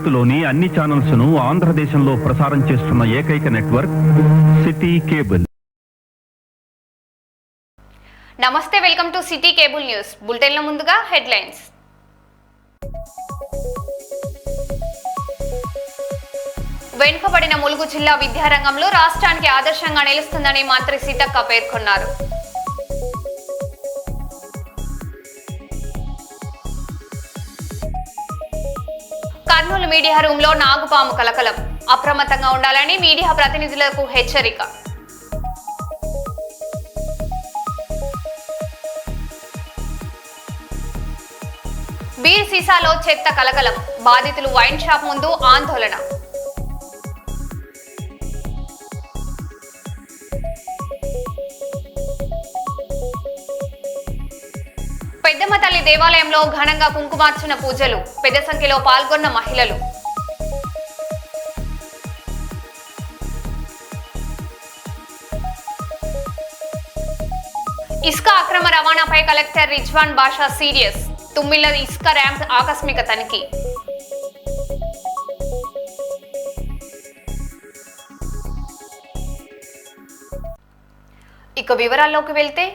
భారత్లోని అన్ని ఛానల్స్ ను ఆంధ్రదేశంలో ప్రసారం చేస్తున్న ఏకైక నెట్వర్క్ సిటీ కేబుల్. నమస్తే, welcome to city cable news. బులెటిన్ల ముందుగా హెడ్లైన్స్. వెనుకబడిన ములుగు జిల్లా విద్యారంగంలో రాష్ట్రానికి ఆదర్శంగా నిలుస్తుందని మంత్రి సీతక్క పేర్కొన్నారు. కర్నూలు మీడియా రూమ్ లో నాగుపాము కలకలం. అప్రమత్తంగా ఉండాలని మీడియా ప్రతినిధులకు హెచ్చరిక. బీర్ సీసాలో చెత్త కలకలం. బాధితులు వైన్ షాప్ ముందు ఆందోళన. పెద్దమ్మ తల్లి దేవాలయంలో ఘనంగా కుంకుమార్చన పూజలు. పెద్ద సంఖ్యలో పాల్గొన్న మహిళలు. ఇసుక అక్రమ రవాణాపై కలెక్టర్ రిజ్వాన్ బాషా సీరియస్. తుమ్మిళ్ల ఇసుక ర్యాంప్ ఆకస్మిక తనిఖీ. ఇక వివరాల్లోకి వెళ్తే,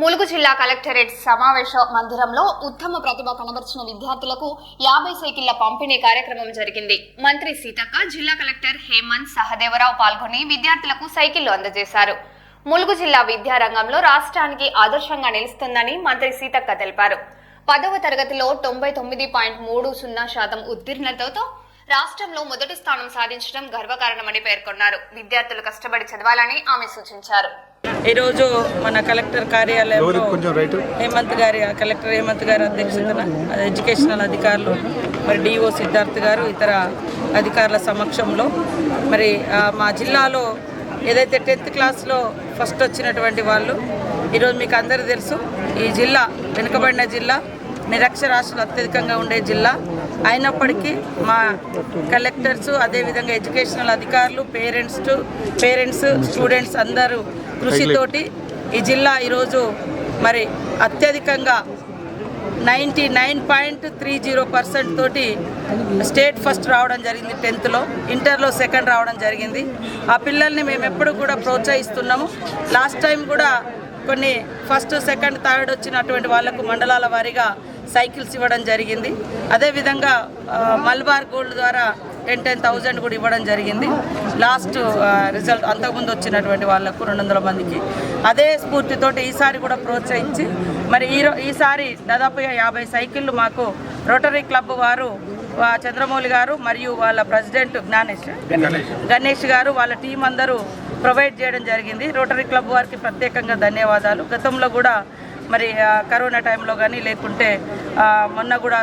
ములుగు జిల్లా కలెక్టరేట్ సమావేశ మందిరంలో ఉత్తమ ప్రతిభ కనబర్చిన విద్యార్థులకు 50 సైకిళ్ల పంపిణీ కార్యక్రమం జరిగింది. మంత్రి సీతక్క, జిల్లా కలెక్టర్ హేమంత్ సహదేవరావు పాల్గొని విద్యార్థులకు సైకిళ్లు అందజేశారు. ములుగు జిల్లా విద్యారంగంలో రాష్ట్రానికి ఆదర్శంగా నిలుస్తుందని మంత్రి సీతక్క తెలిపారు. 10వ తరగతిలో 99.30% ఉత్తీర్ణతతో రాష్ట్రంలో మొదటి స్థానం సాధించడం గర్వకారణమని పేర్కొన్నారు. విద్యార్థులు కష్టపడి చదవాలని ఆమె సూచించారు. ఈరోజు మన కలెక్టర్ కార్యాలయంలో కలెక్టర్ హేమంత్ గారి అధ్యక్షతన ఎడ్యుకేషనల్ అధికారులు, మరి డిఓ సిద్ధార్థ్ గారు, ఇతర అధికారుల సమక్షంలో మరి మా జిల్లాలో ఏదైతే 10th క్లాస్లో ఫస్ట్ వచ్చినటువంటి వాళ్ళు, ఈరోజు మీకు అందరూ తెలుసు, ఈ జిల్లా వెనుకబడిన జిల్లా, నిరక్షరాస్యులు అత్యధికంగా ఉండే జిల్లా అయినప్పటికీ మా కలెక్టర్స్, అదేవిధంగా ఎడ్యుకేషనల్ అధికారులు, పేరెంట్స్ స్టూడెంట్స్ అందరూ కృషితోటి ఈ జిల్లా ఈరోజు మరి అత్యధికంగా 99.30% తోటి స్టేట్ ఫస్ట్ రావడం జరిగింది. 10th ఇంటర్లో సెకండ్ రావడం జరిగింది. ఆ పిల్లల్ని మేము ఎప్పుడు కూడా ప్రోత్సహిస్తున్నాము. లాస్ట్ టైం కూడా కొన్ని ఫస్ట్, సెకండ్, థర్డ్ వచ్చినటువంటి వాళ్లకు మండలాల వారీగా సైకిల్స్ ఇవ్వడం జరిగింది. అదేవిధంగా మల్బార్ గోల్డ్ ద్వారా 10,000 కూడా ఇవ్వడం జరిగింది. లాస్ట్ రిజల్ట్ అంతకుముందు వచ్చినటువంటి వాళ్ళకు 200 మందికి అదే స్ఫూర్తితోటి ఈసారి కూడా ప్రోత్సహించి మరి ఈసారి దాదాపుగా 50 సైకిళ్ళు మాకు రోటరీ క్లబ్ వారు, చంద్రమౌళి గారు మరియు వాళ్ళ ప్రెసిడెంట్ గణేష్ గారు, వాళ్ళ టీం అందరూ ప్రొవైడ్ చేయడం జరిగింది. రోటరీ క్లబ్ వారికి ప్రత్యేకంగా ధన్యవాదాలు. గతంలో కూడా మరి కరోనా టైంలో కానీ, లేకుంటే మొన్న కూడా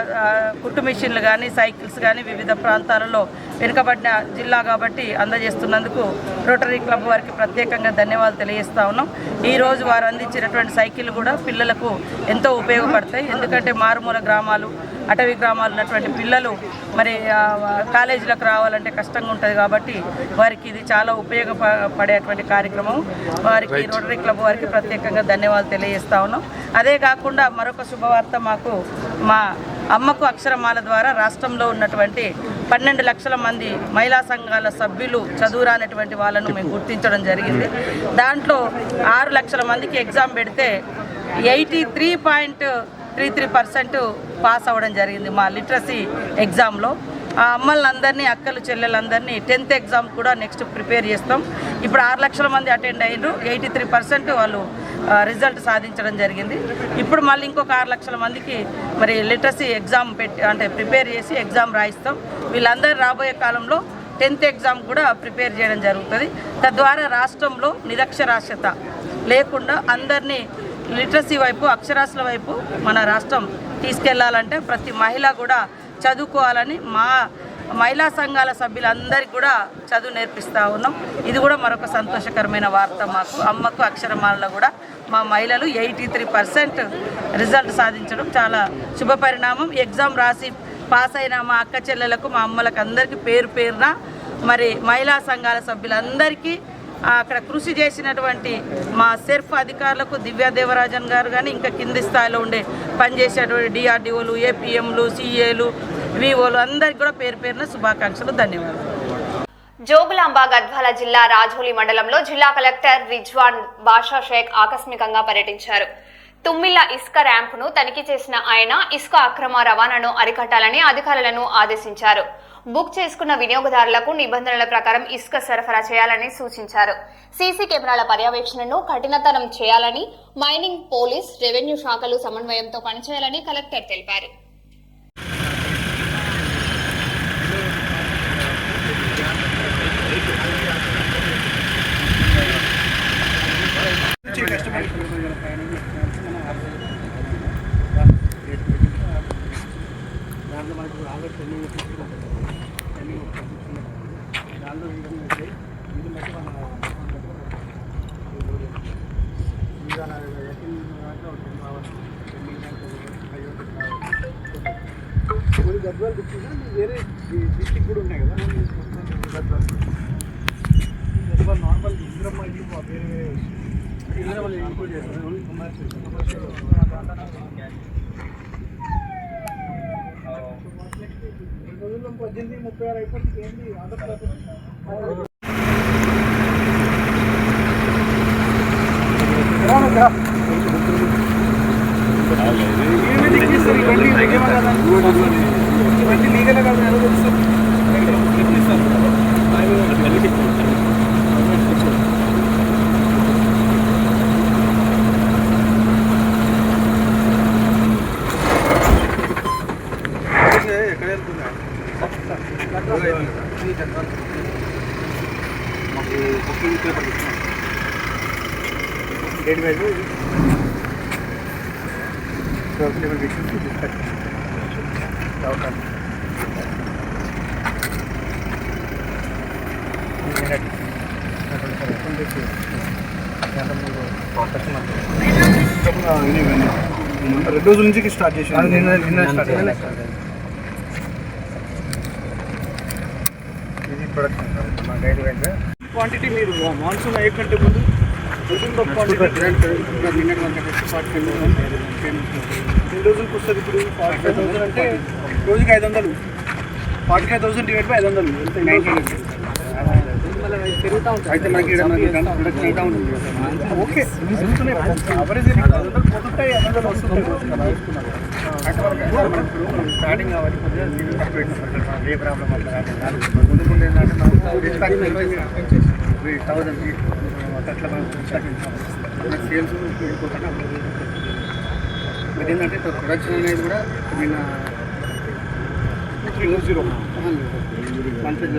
కుట్టు మిషన్లు కానీ, సైకిల్స్ కానీ వివిధ ప్రాంతాలలో వెనుకబడిన జిల్లా కాబట్టి అందజేస్తున్నందుకు రోటరీ క్లబ్ వారికి ప్రత్యేకంగా ధన్యవాదాలు తెలియజేస్తూ ఉన్నాం. ఈరోజు వారు అందించినటువంటి సైకిళ్ళు కూడా పిల్లలకు ఎంతో ఉపయోగపడతాయి. ఎందుకంటే మారుమూల గ్రామాలు, అటవీ గ్రామాలు ఉన్నటువంటి పిల్లలు మరి కాలేజీలకు రావాలంటే కష్టంగా ఉంటుంది కాబట్టి వారికి ఇది చాలా ఉపయోగపడేటువంటి కార్యక్రమం. వారికి రోటరీ క్లబ్ వారికి ప్రత్యేకంగా ధన్యవాదాలు తెలియజేస్తా ఉన్నాం. అదే కాకుండా మరొక శుభవార్త, మాకు మా అమ్మకు అక్షరమాల ద్వారా రాష్ట్రంలో ఉన్నటువంటి 12 లక్షల మంది మహిళా సంఘాల సభ్యులు చదువురానటువంటి వాళ్ళను మేము గుర్తించడం జరిగింది. దాంట్లో 6 లక్షల మందికి ఎగ్జామ్ పెడితే 83.33% పాస్ అవ్వడం జరిగింది మా లిటరసీ ఎగ్జామ్లో. ఆ అమ్మలందరినీ, అక్కలు చెల్లెలందరినీ 10th ఎగ్జామ్ కూడా నెక్స్ట్ ప్రిపేర్ చేస్తాం. ఇప్పుడు 6 లక్షల మంది అటెండ్ అయ్యారు. 83% వాళ్ళు రిజల్ట్ సాధించడం జరిగింది. ఇప్పుడు మళ్ళీ ఇంకొక 6 లక్షల మందికి మరి లిటరసీ ఎగ్జామ్ ప్రిపేర్ చేసి ఎగ్జామ్ రాయిస్తాం. వీళ్ళందరూ రాబోయే కాలంలో 10th ఎగ్జామ్ కూడా ప్రిపేర్ చేయడం జరుగుతుంది. తద్వారా రాష్ట్రంలో నిరక్షరాస్యత లేకుండా అందరినీ లిటరసీ వైపు, అక్షరాస్యుల వైపు మన రాష్ట్రం తీసుకెళ్లాలంటే ప్రతి మహిళ కూడా చదువుకోవాలని మా మహిళా సంఘాల సభ్యులందరికీ కూడా చదువు నేర్పిస్తూ ఉన్నాం. ఇది కూడా మరొక సంతోషకరమైన వార్త. మాకు అమ్మకు అక్షరమాలలో కూడా మా మహిళలు 83% రిజల్ట్ సాధించడం చాలా శుభ పరిణామం. ఎగ్జామ్ రాసి పాస్ అయిన మా అక్క చెల్లెలకు, మా అమ్మలకు అందరికీ పేరున మరి మహిళా సంఘాల సభ్యులందరికీ అక్కడ కృషి చేసినటువంటి మా సెర్ఫ్ అధికారులకు దివ్యా దేవరాజన్ గారు కానీ ఇంకా కింది స్థాయిలో ఉండే పనిచేసేటువంటి డిఆర్డిఓలు, ఏపీఎంలు, సిఏలు, వివోలు అందరికీ కూడా పేరు పేరున శుభాకాంక్షలు, ధన్యవాదాలు. జోగులాంబ గద్వాల జిల్లా రాజోలి మండలంలో జిల్లా కలెక్టర్ రిజ్వాన్ బాషా షేక్ ఆకస్మికంగా పర్యటించారు. తుమ్మిళ్ల ఇసుక ర్యాంపును తనిఖీ చేసిన ఆయన ఇసుక అక్రమ రవాణాను అరికట్టాలని అధికారులను ఆదేశించారు. బుక్ చేసుకున్న వినియోగదారులకు నిబంధనల ప్రకారం ఇసుక సరఫరా చేయాలని సూచించారు. సీసీ కెమెరాల పర్యవేక్షణను కఠినతరం చేయాలని, మైనింగ్, పోలీస్, రెవెన్యూ శాఖలు సమన్వయంతో పనిచేయాలని కలెక్టర్ తెలిపారు. గద్వాల్ వేరే డిస్ట్రిక్ట్ కూడా ఉన్నాయి కదా, గద్వాల్ నార్మల్ ఇంద్రమ్మ ఇల్లు వేరే ఇంద్రమ్మ ఇంక్లూడ్ చేస్తారు. ఓన్లీ కమర్షియల్ 2018-36 అయిపోతుంది. ఏంటి ఆంధ్రప్రదేశ్ ఇవన్నీ లీగలే కాదు, ఎలా తెలుస్తుంది? ఎక్కడ వెళ్తుందా మాకు బుకింగ్ పేపర్ ఇస్తున్నాం. డేట్ వైజ్ రెండు రోజుల నుంచి స్టార్ట్ చేసి నిన్న స్టార్ట్ ఇది ప్రొడక్షన్ క్వాంటిటీ మీరు మాన్సూన్ అయ్యే కంటే ముందు క్వాంటిటీ 2 రోజులకు వస్తుంది. ఇప్పుడు 45,000 అంటే రోజుకి 500, 45,000 డివైడ్ బై 500 అయితే మనకి ప్రొడక్షన్ అవుతా ఉంటుంది. ఓకే అవరేజ్ 500 పోతుంటాయి, 500 వస్తుంటాయి. స్టార్టింగ్ కావాలి కొద్దిగా తక్కువ పెట్టిన ఏ ప్రాబ్లం ముందు ఏంటంటే మనం 1000 అట్లా మనం సేల్స్ వెళ్ళిపోతాం. మరి ఏంటంటే ప్రొడక్షన్ అనేది కూడా నిన్న 300 150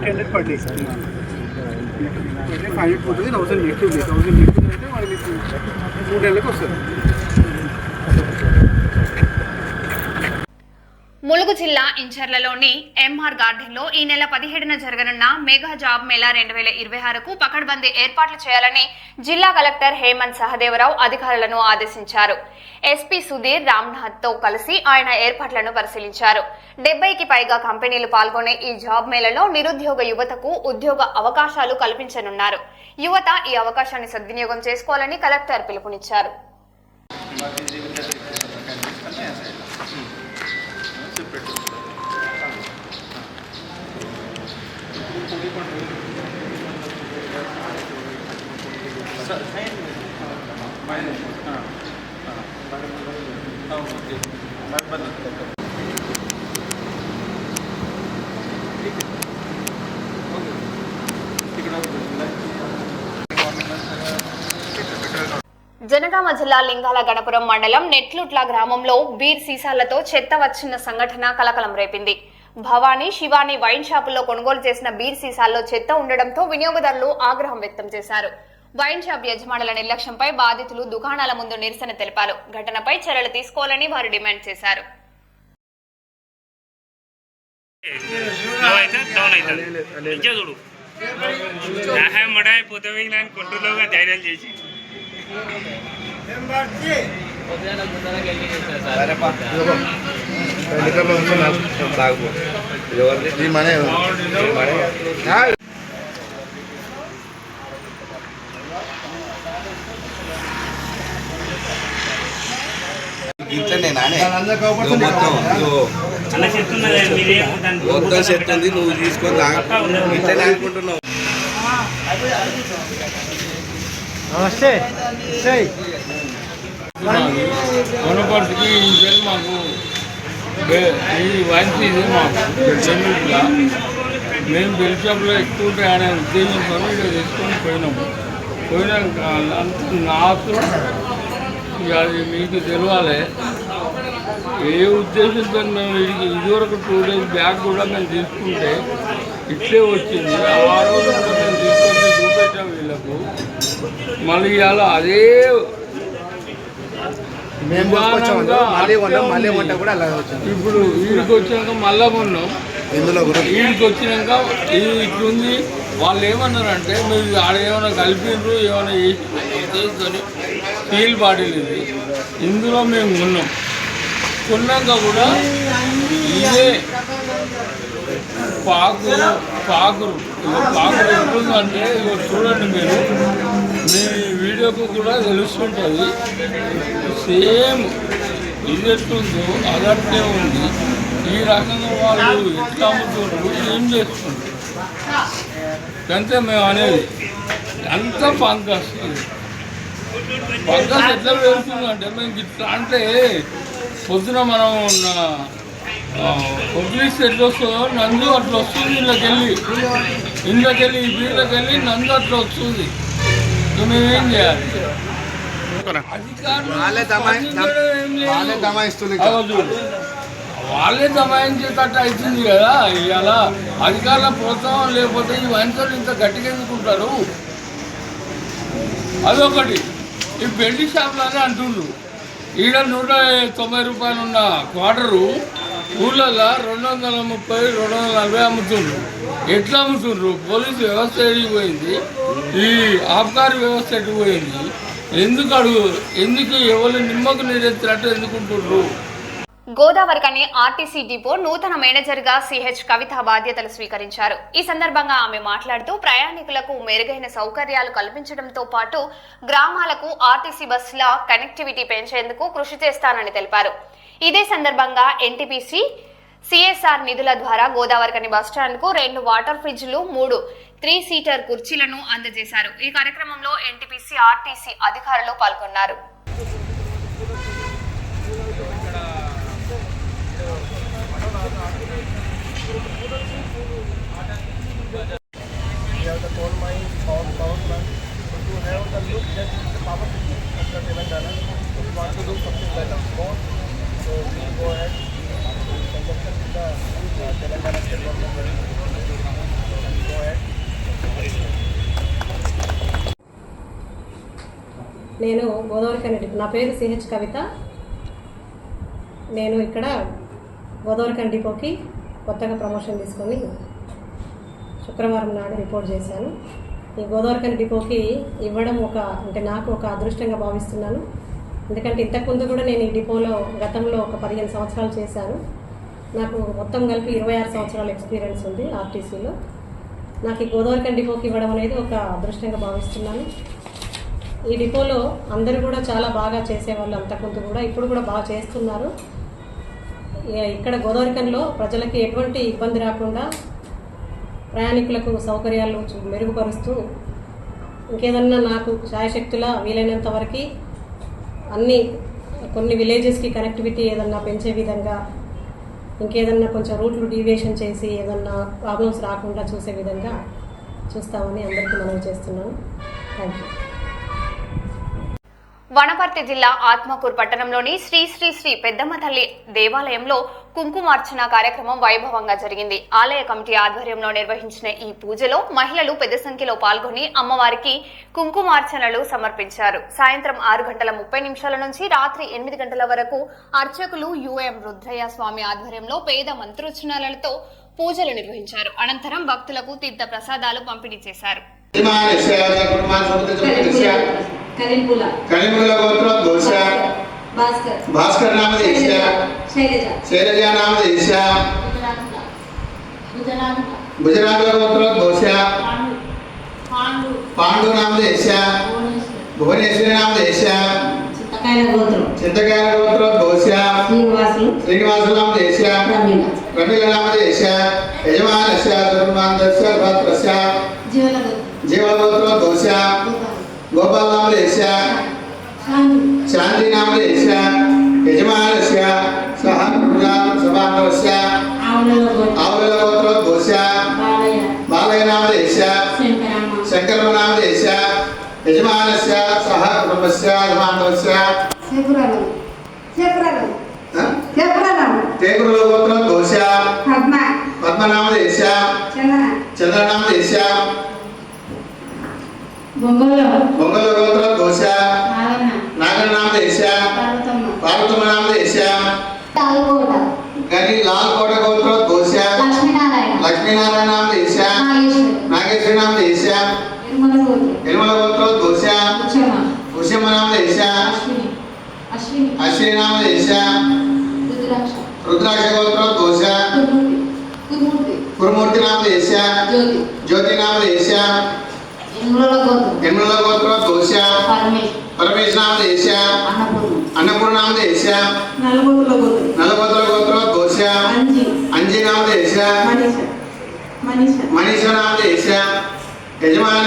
500 పర్ డే 500 పోతుంది. 1000 నెట్ ఉంది. 1000 నెట్ ఉందంటే వాళ్ళు మీకు 3 నెలలకు వస్తుంది. ములుగు జిల్లా ఇంచర్లలోని ఎంఆర్ గార్డెన్లో ఈ నెల 17న జరగనున్న మెగా జాబ్ మేళా 2026కు పకడ్బందీ ఏర్పాట్లు చేయాలని జిల్లా కలెక్టర్ హేమంత్ సహదేవరావు అధికారులను ఆదేశించారు. ఎస్పీ సుధీర్ రామ్నాథ్తో కలిసి ఆయన ఏర్పాట్లను పరిశీలించారు. 70కి పైగా కంపెనీలు పాల్గొనే ఈ జాబ్ మేళలో నిరుద్యోగ యువతకు ఉద్యోగ అవకాశాలు కల్పించనున్నారు. యువత ఈ అవకాశాన్ని సద్వినియోగం చేసుకోవాలని కలెక్టర్ పిలుపునిచ్చారు. జనగామ జిల్లా లింగాల గణపురం మండలం నెట్లుట్ల గ్రామంలో బీర్ సీసాలతో చెత్త వచ్చిన సంఘటన కలకలం రేపింది. భవానీ, శివాని వైన్ షాపుల్లో కొనుగోలు చేసిన బీర్ సీసాల్లో చెత్త ఉండడంతో వినియోగదారులు ఆగ్రహం వ్యక్తం చేశారు. వైన్ షాప్ యజమానుల నిర్లక్ష్యంపై బాధితులు దుకాణాల ముందు నిరసన తెలిపారు. ఘటనపై చర్యలు తీసుకోవాలని వారు డిమాండ్ చేశారు. ఇట్లనే నానే మొత్తం మొత్తం సెట్ ఉంది, నువ్వు తీసుకొని ఇట్లనే అనుకుంటున్నావు. నమస్తే వనపర్తికి ఇంకెళ్ళి మాకు ఈ వైన్ సీజన్ మాకు చెన్నూరులో మేము బెల్షాప్లో ఎక్కువ ఉంటాయి అనే ఉద్దేశంతో ఇక్కడ తీసుకొని పోయినాక అంత నాకు ఇక అది మీకు తెలియాలి ఏ ఉద్దేశంతో మేము ఇదివరకు 2 days బ్యాక్ కూడా మేము తీసుకుంటే ఇట్లే వచ్చింది. ఆ రోజు కూడా మేము తీసుకొని చూపెట్టాం వీళ్ళకు. మళ్ళీ ఇవాళ అదే ఇప్పుడు వీడికి వచ్చినాక మళ్ళా కొన్నాం. వీడికి వచ్చినాక ఇది ఇట్లుంది. వాళ్ళు ఏమన్నారంటే మీరు ఆడ ఏమైనా కలిపిండ్రు ఏమైనా చేసుకొని స్టీల్ బాటిల్ ఇది ఇందులో మేము కొన్నాక కూడా ఇదే పాకురు ఎట్లుందంటే ఇగో చూడండి మీరు మీ వీడియోకు కూడా తెలుస్తుంటుంది. సేమ్ ఇది ఎట్లుందో అదట్లే ఉంది. ఈ రకంగా వాళ్ళు ఎట్లా అమ్ముతుండ్రు ఏం చేస్తుండ్రు అంతే మేము అనేది. అంత ఫంగస్ ఎట్లా పెరుగుతుందంటే మేము ఇట్లా అంటే పొద్దున మనం పొద్దులిస్తే ఎట్లా వస్తుందో నందు అట్లా వస్తుంది. ఇంట్లోకెళ్ళి వీళ్ళకెళ్ళి నందు అట్లా వస్తుంది. మేమేం చేయాలి? వాళ్ళే దమాయించేటట్టు అవుతుంది కదా. ఇవాళ అధికారుల ప్రోత్సాహం లేకపోతే ఈ వంశలు ఇంత గట్టిగా ఎందుకుంటారు? అదొకటి. ఈ బెల్ట్ షాప్లోనే అంటుండ్రు ఈడ 190 రూపాయలు ఉన్న క్వార్టరు ఊళ్ళల్లో 230, 240 అమ్ముతుండ్రు. ఎట్లా అమ్ముతుండ్రు? పోలీసు వ్యవస్థ ఎడిగిపోయింది, ఈ ఆబ్కారీ వ్యవస్థ ఎడిగిపోయింది. ఎందుకు ఎవరు నిమ్మకు నీరెత్తినట్టు ఎందుకుంటుండ్రు? గోదావరికని ఆర్టీసీ డిపో నూతన మేనేజర్ గా సిహెచ్ కవిత బాధ్యతలు స్వీకరించారు. ఈ సందర్భంగా ఆమె మాట్లాడుతూ ప్రయాణికులకు మెరుగైన సౌకర్యాలు కల్పించడంతో పాటు గ్రామాలకు ఆర్టీసీ బస్సుల కనెక్టివిటీ పెంచేందుకు కృషి చేస్తానని తెలిపారు. ఇదే సందర్భంగా ఎన్టీపీసీ సిఎస్ఆర్ నిధుల ద్వారా గోదావరికని బస్టాండ్ కు 2 వాటర్ ఫ్రిడ్జ్లు, 3 3-సీటర్ కుర్చీలను అందజేశారు. ఈ కార్యక్రమంలో ఎన్టీపీసీ, ఆర్టీసీ అధికారులు పాల్గొన్నారు. నేను గోదావరికని డిపో, నా పేరు సిహెచ్ కవిత. నేను ఇక్కడ గోదావరికని డిపోకి కొత్తగా ప్రమోషన్ తీసుకొని శుక్రవారం నాడు రిపోర్ట్ చేశాను. ఈ గోదావరికని డిపోకి ఇవ్వడం నాకు ఒక అదృష్టంగా భావిస్తున్నాను. ఎందుకంటే ఇంతకుముందు కూడా నేను ఈ డిపోలో గతంలో ఒక 15 సంవత్సరాలు చేశాను. నాకు మొత్తం కలిపి 26 సంవత్సరాల ఎక్స్పీరియన్స్ ఉంది ఆర్టీసీలో. నాకు ఈ గోదావరికని డిపోకి ఇవ్వడం అనేది ఒక అదృష్టంగా భావిస్తున్నాను. ఈ డిపోలో అందరూ కూడా చాలా బాగా చేసేవాళ్ళు, అంతకుముందు కూడా, ఇప్పుడు కూడా బాగా చేస్తున్నారు. ఇక్కడ గోదావరికనిలో ప్రజలకి ఎటువంటి ఇబ్బంది రాకుండా ప్రయాణికులకు సౌకర్యాలు మెరుగుపరుస్తూ ఇంకేదన్నా నాకు శాయశక్తుల వీలైనంత వరకు కొన్ని విలేజెస్కి కనెక్టివిటీ ఏదన్నా పెంచే విధంగా, ఇంకేదన్నా కొంచెం రూట్లు డీవియేషన్ చేసి ఏదన్నా ప్రాబ్లమ్స్ రాకుండా చూసే విధంగా చూస్తామని అందరికీ మనవి చేస్తున్నాను. Thank you. వనపర్తి జిల్లా ఆత్మకూరు పట్టణంలోని శ్రీ శ్రీ శ్రీ పెద్దమ్మ తల్లి దేవాలయంలో కుంకుమార్చన కార్యక్రమం వైభవంగా జరిగింది. ఆలయ కమిటీ ఆధ్వర్యంలో నిర్వహించిన ఈ పూజలో మహిళలు పెద్ద సంఖ్యలో పాల్గొని అమ్మవారికి కుంకుమార్చనలు సమర్పించారు. సాయంత్రం 6:30 నుంచి రాత్రి 8 గంటల వరకు అర్చకులు యుఎం రుద్రయ్య స్వామి ఆధ్వర్యంలో పేద మంత్రోచ్చరణలతో పూజలు నిర్వహించారు. అనంతరం భక్తులకు తీర్థ ప్రసాదాలు పంపిణీ చేశారు. कलिमुला गोत्र घोषा भास्कर नाम देशा शैलजा नाम देशा गुजरात गोत्र घोषा पांडु नाम देशा भुवनेश्वरी नाम देशा చింతకాయల గోత్రం దోస్య శ్రీనివాసులు నామ దేశ్య ప్రమీల నామ దేశ్య యజమానస్య ధర్మాంతస్య భద్రస్య జీవగోత్రం దోస్య గోపాల నామ దేశ్య శాంతి నామ దేశ్య యజమానస్య సహ సభాంతవస్య ఆవుల గోత్రం దోస్య బాలయ నామ దేశ్య శంకర నామ దేశ్య యజమానస్య సహ కుటుంబస్య సభాంతవస్య తేగుల గోత్రం దోస్య పద్మనామ దేశ్య చంద్రనామ దేశ్య బొంగల గోత్రం దోస్య నాగరనామ దేశ్య పార్వతమ్మ నామ దేశ్య గని లాల్ కోట గోత్రం దోస్య లక్ష్మీనారాయణ నామ దేశ్య నాగేశ్వర నామ దేశ్య నిర్మల గోత్రం దోస్య ఉషమ నామ దేశ్య అశ్విని నామ దేశ్య రుద్రాక్ష గోత్రం దోస్య కురుమూర్తి నామ దేశ్య జ్యోతి నామ దేశ్య నిర్మల గోత్రం దోస్య పరమేశ్ నామ దేశ్య అన్నపూర్ణ నామ దేశ్య నలగోత్ర గోత్రం దోస్య అంజీ నామ దేశ్య మనీష నామ దేశ్య యజమాన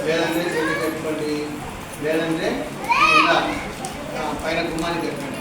లేదంటే చెల్లి కట్టుకోండి, లేదంటే పైన గుమ్మాన్ని కట్టుకోండి.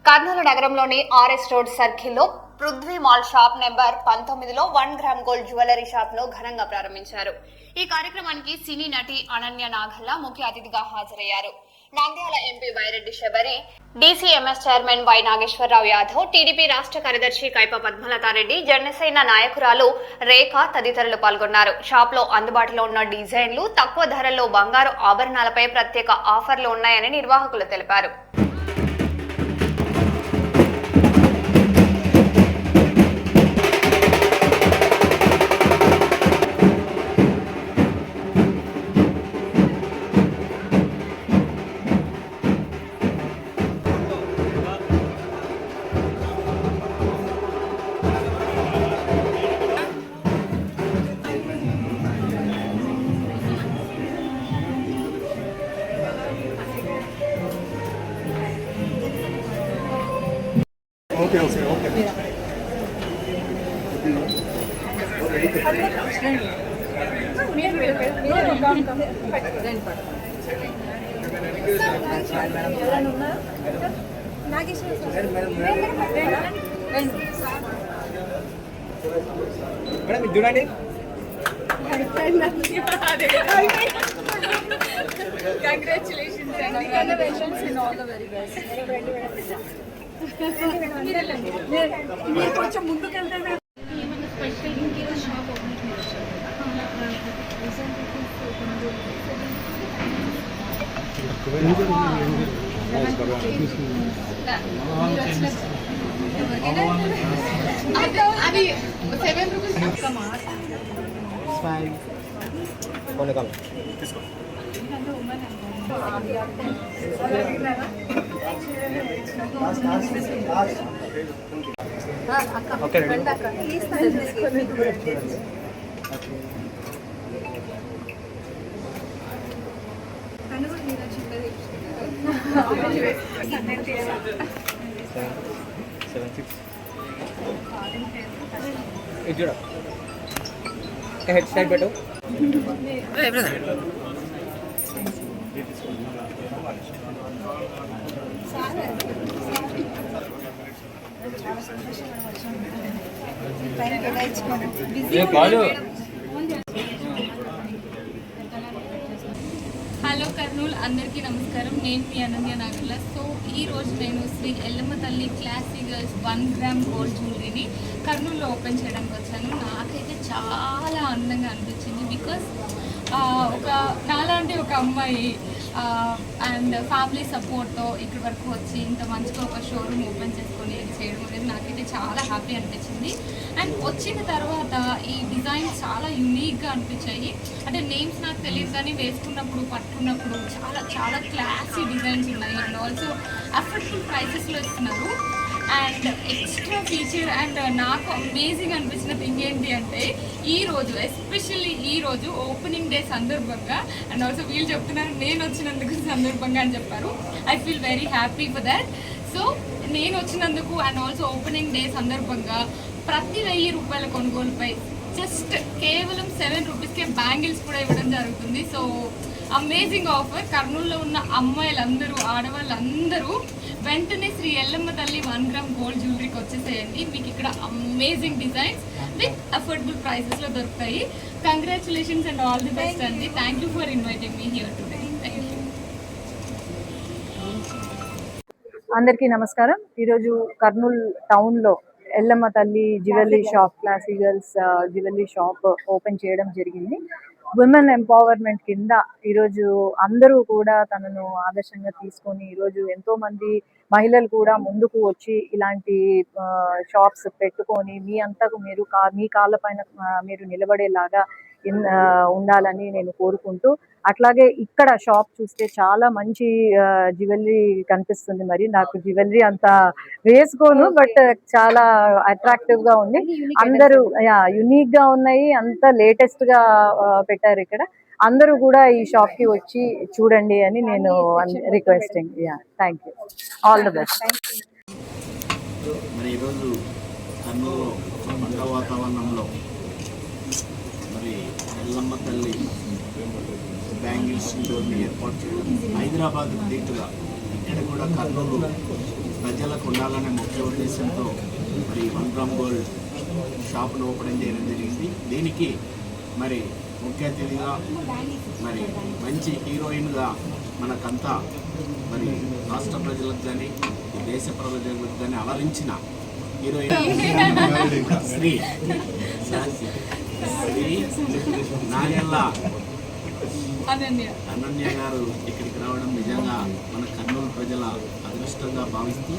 కర్నూలు నగరంలోని ఆర్ఎస్ రోడ్ సర్కిల్లో పృథ్వీ మాల్ షాప్ నెంబర్ 19లో 1 గ్రామ్ గోల్డ్ జ్యువెలరీ షాప్ ను ఘనంగా ప్రారంభించారు. ఈ కార్యక్రమానికి సినీ నటి అనన్య నాగల్లా ముఖ్య అతిథిగా హాజరయ్యారు. Nandyal MP Byreddy Shabari, DCMS chairman Y Nageswara Rao Yadav, TDP రాష్ట్ర కార్యదర్శి కైప పద్మలతారెడ్డి, జనసేన నాయకురాలు రేఖ తదితరులు పాల్గొన్నారు. షాప్ లో అందుబాటులో ఉన్న డిజైన్లు, తక్కువ ధరల్లో బంగారు ఆభరణాలపై ప్రత్యేక ఆఫర్లు ఉన్నాయని నిర్వాహకులు తెలిపారు. మేడం చూడండి. Congratulations and all the very best. మీరు కొంచెం ముందుకెళ్తే ఏమన్నా స్పెషల్ ఇంకేదో షాప్ ఓపెన్ చేయొచ్చు. అది 7 రూపీస్ హెడ్ సైడ్ పెట్టు. హలో కర్నూలు, అందరికీ నమస్కారం. నేను మీ అనన్య నాగల్లా. సో ఈరోజు నేను శ్రీ ఎల్లమ్మ తల్లి క్లాసీ గర్ల్స్ 1 గ్రామ్ గోల్డ్ జ్యువెలరీని కర్నూలులో ఓపెన్ చేయడానికి వచ్చాను. నాకైతే చాలా అందంగా అనిపించింది. బికాస్ నాలాంటి ఒక అమ్మాయి అండ్ ఫ్యామిలీ సపోర్ట్తో ఇక్కడి వరకు వచ్చి ఇంత మంచిగా ఒక షోరూమ్ ఓపెన్ చేసుకొని ఇది చేయడం అనేది నాకైతే చాలా హ్యాపీ అనిపించింది. అండ్ వచ్చిన తర్వాత ఈ డిజైన్స్ చాలా యూనిక్గా అనిపించాయి. అంటే నేమ్స్ నాకు తెలియదు కానీ వేసుకున్నప్పుడు పట్టుకున్నప్పుడు చాలా చాలా క్లాసీ డిజైన్స్ ఉన్నాయి. అండ్ ఆల్సో అఫోర్డబుల్ ప్రైసెస్లో ఇస్తున్నారు. అండ్ ఎక్స్ట్రా ఫీచర్ అండ్ నాకు అమేజింగ్ అనిపించిన థింగ్ ఏంటి అంటే ఈరోజు ఎస్పెషల్లీ ఈరోజు ఓపెనింగ్ డే సందర్భంగా అండ్ ఆల్సో వీళ్ళు చెప్తున్నారు నేను వచ్చినందుకు సందర్భంగా అని చెప్పారు. I feel very happy for that. So నేను వచ్చినందుకు అండ్ ఆల్సో ఓపెనింగ్ డే సందర్భంగా ప్రతి 1000 రూపాయల కొనుగోలుపై జస్ట్ కేవలం 7 రూపీస్కే బ్యాంగిల్స్ కూడా ఇవ్వడం జరుగుతుంది. So amazing offer. కర్నూలులో ఉన్న అమ్మాయిలందరూ ఆడవాళ్ళందరూ వెంటనే శ్రీ ఎల్లమ్మ తల్లి 1 గ్రామ్ గోల్డ్ జ్యువెలరీకి వచ్చేసేయండి. మీకు ఇక్కడ అమేజింగ్ డిజైన్స్ విత్ అఫోర్డబుల్ ప్రైసెస్లో దొరుకుతాయి. Congratulations and all the best అండి. Thank you for inviting me here today. Thank you. అందరికీ నమస్కారం. ఈరోజు కర్నూలు టౌన్లో Yellamma Thalli jewellery shop, classy girls jewellery shop open చేయడం జరిగింది. ఉమెన్ ఎంపవర్మెంట్ కింద ఈరోజు అందరూ కూడా తనను ఆదర్శంగా తీసుకొని ఈరోజు ఎంతో మంది మహిళలు కూడా ముందుకు వచ్చి ఇలాంటి షాప్స్ పెట్టుకొని మీ అంతకు మీరు మీ కాళ్ళ పైన మీరు నిలబడేలాగా ఉండాలని నేను కోరుకుంటూ, అట్లాగే ఇక్కడ షాప్ చూస్తే చాలా మంచి జ్యువెలరీ కనిపిస్తుంది. మరి నాకు జ్యువెలరీ అంత వేసుకోను, బట్ చాలా అట్రాక్టివ్ గా ఉంది. అందరూ యునిక్ గా ఉన్నాయి, అంత లేటెస్ట్ గా పెట్టారు. ఇక్కడ అందరూ కూడా ఈ షాప్ కి వచ్చి చూడండి అని నేను requesting. Thank you. All the best. మరి ఈరోజు కర్నూలు పండుగ వాతావరణంలో మరి ఎల్లమ్మ తల్లి బ్యాంగిల్స్ స్టోర్ని ఏర్పాటు చేయడం, హైదరాబాద్ దీటుగా ఇక్కడ కూడా కర్నూలు ప్రజలకు ఉండాలనే ముఖ్య ఉద్దేశంతో మరి 1 గ్రామ్ గోల్డ్ షాపును ఓపెన్ చేయడం జరిగింది. దీనికి మరి ముఖ్య అతిథిగా మరి మంచి హీరోయిన్గా మనకంతా మరి రాష్ట్ర ప్రజలకు కానీ దేశ ప్రజలకు కానీ అలరించిన హీరోయిన్ శ్రీ నాగెల్ల అనన్య గారు ఇక్కడికి రావడం నిజంగా మన కర్నూలు ప్రజల అదృష్టంగా భావిస్తూ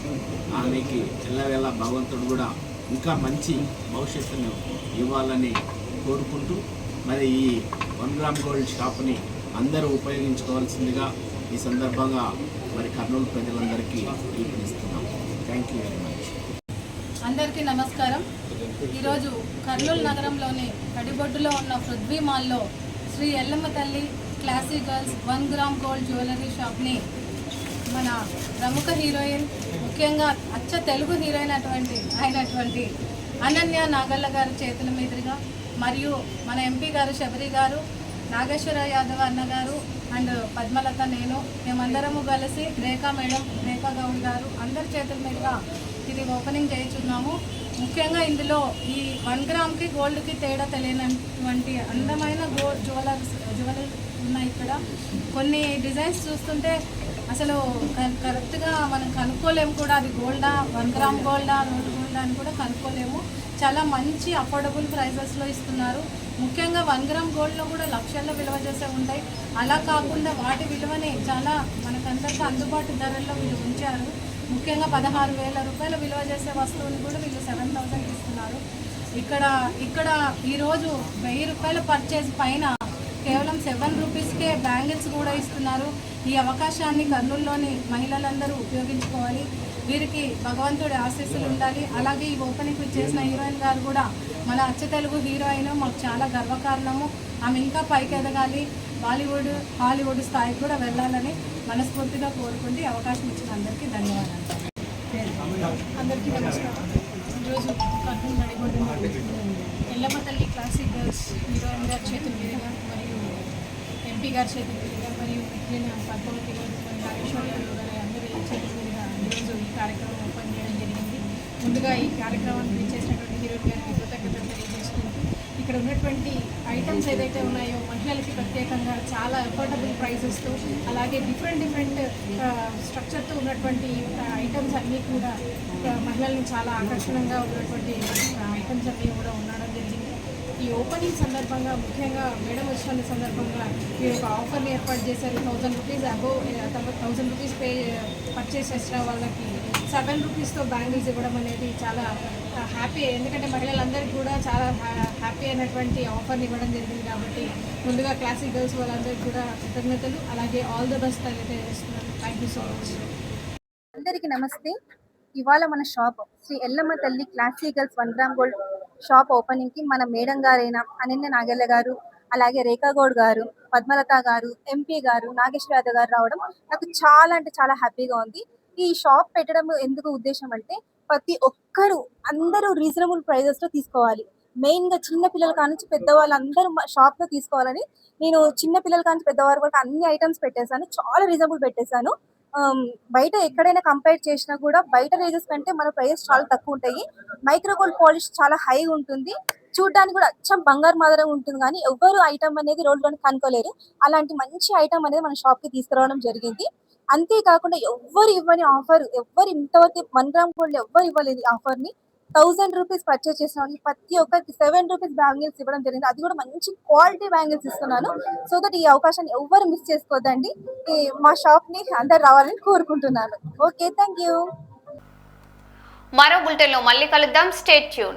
ఆమెకి ఎల్లవేళ భగవంతుడు కూడా ఇంకా మంచి భవిష్యత్తును ఇవ్వాలని కోరుకుంటూ మరి ఈ 1 గ్రామ్ గోల్డ్ షాప్ని అందరూ ఉపయోగించుకోవాల్సిందిగా ఈ సందర్భంగా మరి కర్నూలు ప్రజలందరికీ పిలుపునిస్తున్నాం. Thank you very much. అందరికీ నమస్కారం. ఈరోజు కర్నూలు నగరంలోని కడిబొడ్డులో ఉన్న పృథ్వీ మాల్లో శ్రీ ఎల్లమ్మ తల్లి classy girls 1 gram gold jewellery షాప్ని మన ప్రముఖ హీరోయిన్, ముఖ్యంగా అచ్చ తెలుగు హీరోయిన్ అయినటువంటి అనన్య నాగల్ల గారి చేతుల మీదుగా మరియు మన ఎంపీ గారు శబరి గారు, నాగేశ్వర యాదవ్ అన్నగారు అండ్ పద్మలత, మేమందరము కలిసి రేఖా గౌడ్ గారు అందరి చేతుల మీదుగా ఇది ఓపెనింగ్ చేయించున్నాము. ముఖ్యంగా ఇందులో ఈ 1 గ్రామ్కి గోల్డ్కి తేడా తెలియనటువంటి అందమైన జ్యువెలరీ ఉన్నాయి. ఇక్కడ కొన్ని డిజైన్స్ చూస్తుంటే అసలు కరెక్ట్గా మనం కనుక్కోలేము కూడా, అది గోల్డా, 1 గ్రామ్ గోల్డా, రోడ్ గోల్డా అని కూడా కనుక్కోలేము. చాలా మంచి అఫోర్డబుల్ ప్రైజెస్లో ఇస్తున్నారు. ముఖ్యంగా 1 గ్రామ్ గోల్డ్లో కూడా లక్షల్లో విలువ చేసే ఉంటాయి. అలా కాకుండా వాటి విలువని చాలా మనకందరికీ అందుబాటు ధరల్లో వీళ్ళు ఉంచారు. ముఖ్యంగా 16,000 రూపాయల విలువ చేసే వస్తువుని కూడా వీళ్ళు 7,000 ఇస్తున్నారు. ఇక్కడ ఈరోజు 1,000 రూపాయల పర్చేజ్ పైన కేవలం 7 రూపీస్కే బ్యాంగిల్స్ కూడా ఇస్తున్నారు. ఈ అవకాశాన్ని కర్నూలులోని మహిళలందరూ ఉపయోగించుకోవాలి. వీరికి భగవంతుడి ఆశీస్సులు ఉండాలి. అలాగే ఈ ఓపెనింగ్ చేసిన హీరోయిన్ గారు కూడా మన అచ్చ తెలుగు హీరోయిన్, మాకు చాలా గర్వకారణము. ఆమె ఇంకా పైకి ఎదగాలి, హాలీవుడ్ స్థాయికి కూడా వెళ్ళాలని మనస్ఫూర్తిగా కోరుకుంటూ అవకాశం ఇచ్చిన అందరికీ ధన్యవాదాలు. అందరికీ నమస్కారం. ఈరోజు Kurnool నడిగొడ్డు Yellamma Thalli classic girls heroine గారి చేతుల మీదుగా మరియు ఎంపీ గారి చేతుల మీదుగా మరియు పద్మవతి గారు మరియు నాగేశ్వర గారి అందరి చేతుల మీదుగా ఈరోజు ఈ కార్యక్రమం ఓపెన్ చేయడం జరిగింది. ముందుగా ఈ కార్యక్రమాన్ని చేసినటువంటి హీరోయిన్ గారికి కృతజ్ఞతలు తెలియజేసుకుంటూ, ఇక్కడ ఉన్నటువంటి ఐటమ్స్ ఏదైతే ఉన్నాయో మహిళలకి ప్రత్యేకంగా చాలా అఫోర్డబుల్ ప్రైసెస్తో, అలాగే డిఫరెంట్ స్ట్రక్చర్తో ఉన్నటువంటి ఐటమ్స్ అన్నీ కూడా మహిళల్ని చాలా ఆకర్షణంగా ఉన్నటువంటి ఐటమ్స్ అన్నీ కూడా ఉండడం జరిగింది. ఈ ఓపెనింగ్ సందర్భంగా ముఖ్యంగా మేడం వచ్చిన సందర్భంగా మీరు ఒక ఆఫర్ని ఏర్పాటు చేశారు. 1000 రూపీస్ అబోవ్ 1000 రూపీస్ పర్చేస్ చేసిన వాళ్ళకి 7 రూపీస్తో బ్యాంగిల్స్ ఇవ్వడం అనేది చాలా హ్యాపీ. ఎందుకంటే మహిళలందరికీ కూడా చాలా హ్యాపీ అయినటువంటి ఆఫర్ని ఇవ్వడం జరిగింది. కాబట్టి ముందుగా క్లాసిక్ గర్ల్స్ వాళ్ళందరికీ కూడా కృతజ్ఞతలు, అలాగే ఆల్ ద బెస్ట్ అయితే చేస్తున్నాను. Thank you so much. అందరికీ నమస్తే. ఇవాళ మన shop Shri Yellamma Thalli classic girls 1 gram gold shop ఓపెనింగ్కి మన మేడం గారైన అనన్య నాగేళ్ల గారు, అలాగే రేఖా గౌడ్ గారు, పద్మలత గారు, ఎంపీ గారు, నాగేశ్వర యాదవ్ గారు రావడం నాకు చాలా అంటే చాలా హ్యాపీగా ఉంది. ఈ షాప్ పెట్టడం ఎందుకు ఉద్దేశం అంటే ప్రతి ఒక్కరు అందరూ రీజనబుల్ ప్రైజెస్లో తీసుకోవాలి. మెయిన్గా చిన్న పిల్లల కానుంచి పెద్దవాళ్ళు అందరూ షాప్లో తీసుకోవాలని నేను చిన్న పిల్లల కానుంచి పెద్దవారు వరకు అన్ని ఐటమ్స్ పెట్టేశాను. చాలా రీజనబుల్ పెట్టేశాను. బయట ఎక్కడైనా కంపేర్ చేసినా కూడా బయట రేజెస్ కంటే మన ప్రైజెస్ చాలా తక్కువ ఉంటాయి. మైక్రోగోల్డ్ పాలిష్ చాలా హై ఉంటుంది, చూడడానికి కూడా అచ్చం బంగారు మాదిరిగా ఉంటుంది. కానీ ఎవరు ఐటమ్ అనేది రోడ్లో కనుక్కోలేరు. అలాంటి మంచి ఐటమ్ అనేది మన షాప్కి తీసుకురావడం జరిగింది. అంతేకాకుండా ఎవ్వరు ఇవ్వని ఆఫర్, ఎవ్వరు ఇంతవరకు 1 గ్రామ్ గోల్డ్ ఎవ్వరు ఇవ్వలేదు ఈ ఆఫర్ని. 1000 రూపీస్ పర్చేస్ చేసిన వాళ్ళకి ప్రతి ఒక్కరికి 7 రూపీస్ బ్యాంగిల్స్ ఇవ్వడం జరిగింది. అది కూడా మంచి క్వాలిటీ బ్యాంగిల్స్ ఇస్తున్నాను. సో దట్ ఈ అవకాశాన్ని ఎవ్వరు మిస్ చేసుకోవద్దండి. మా షాప్ని అందరు రావాలని కోరుకుంటున్నాను. Okay, thank you. మరో బులెటిన్లో మళ్ళీ కలుద్దాం. Stay tune.